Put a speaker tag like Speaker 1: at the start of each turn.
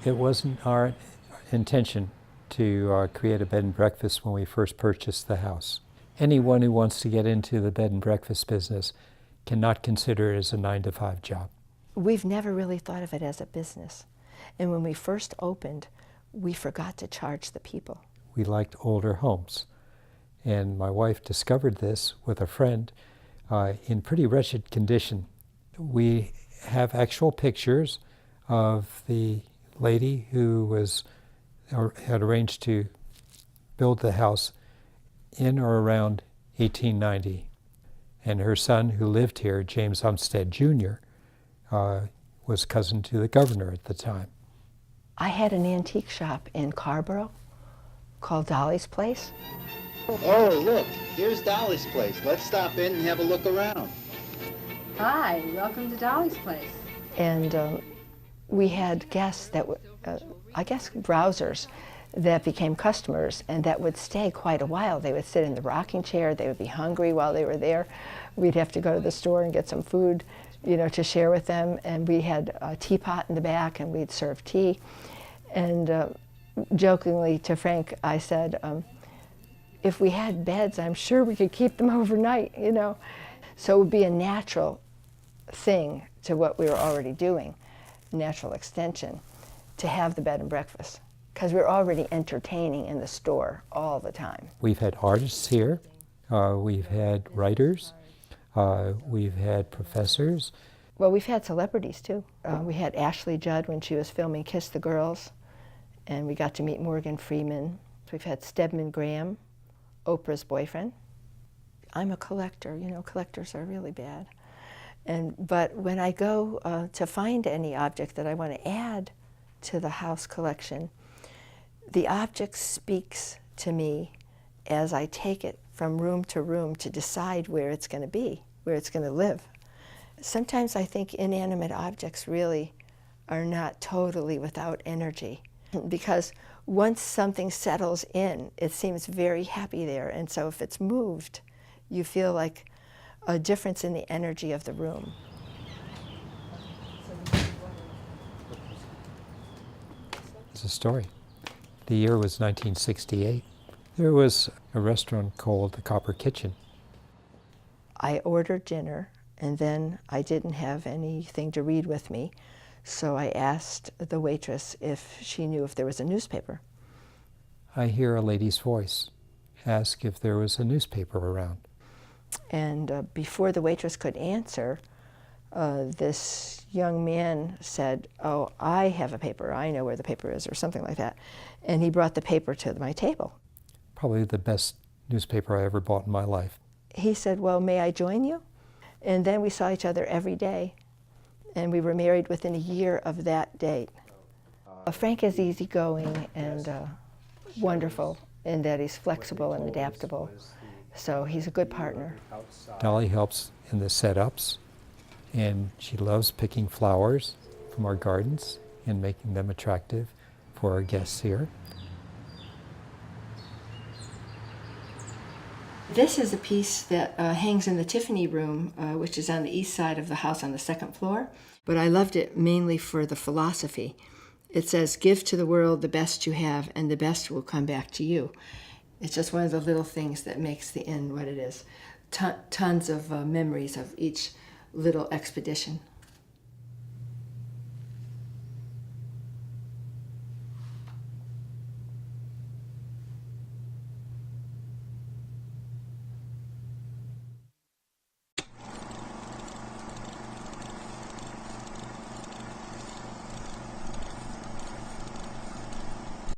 Speaker 1: It wasn't our intention to create a bed and breakfast when we first purchased the house. Anyone who wants to get into the bed and breakfast business cannot consider it as a 9-to-5 job.
Speaker 2: We've never really thought of it as a business. And when we first opened, we forgot to charge the people.
Speaker 1: We liked older homes. And my wife discovered this with a friend in pretty wretched condition. We have actual pictures of the lady who had arranged to build the house in or around 1890. And her son, who lived here, James Umstead Jr., was cousin to the governor at the time.
Speaker 2: I had an antique shop in Carborough called Dolly's Place.
Speaker 3: Oh, look, here's Dolly's Place. Let's stop in and have a look around.
Speaker 4: Hi, welcome to Dolly's Place.
Speaker 2: And we had guests that were, I guess, browsers that became customers and that would stay quite a while. They would sit in the rocking chair, they would be hungry while they were there. We'd have to go to the store and get some food, you know, to share with them. And we had a teapot in the back and we'd serve tea. And jokingly to Frank, I said, if we had beds, I'm sure we could keep them overnight, you know. So it would be a natural thing to what we were already doing, natural extension, to have the bed and breakfast, because we're already entertaining in the store all the time.
Speaker 1: We've had artists here, we've had writers, we've had professors.
Speaker 2: Well, we've had celebrities too. We had Ashley Judd when she was filming Kiss the Girls, and we got to meet Morgan Freeman. We've had Stedman Graham, Oprah's boyfriend. I'm a collector, you know, collectors are really bad. But when I go to find any object that I want to add to the house collection, the object speaks to me as I take it from room to room to decide where it's going to be, where it's going to live. Sometimes I think inanimate objects really are not totally without energy, because once something settles in, it seems very happy there, and so if it's moved, you feel like a difference in the energy of the room.
Speaker 1: It's a story. The year was 1968. There was a restaurant called the Copper Kitchen.
Speaker 2: I ordered dinner, and then I didn't have anything to read with me, so I asked the waitress if she knew if there was a newspaper.
Speaker 1: I hear a lady's voice ask if there was a newspaper around.
Speaker 2: And before the waitress could answer, this young man said, "Oh, I have a paper. I know where the paper is," or something like that. And he brought the paper to my table.
Speaker 1: Probably the best newspaper I ever bought in my life.
Speaker 2: He said, "Well, may I join you?" And then we saw each other every day, and we were married within a year of that date. Frank is easygoing and wonderful in that he's flexible and adaptable, so he's a good partner.
Speaker 1: Dolly helps in the setups, and she loves picking flowers from our gardens and making them attractive for our guests here.
Speaker 2: This is a piece that hangs in the Tiffany room, which is on the east side of the house on the second floor. But I loved it mainly for the philosophy. It says, "Give to the world the best you have, and the best will come back to you." It's just one of the little things that makes the inn what it is. Tons of memories of each little expedition.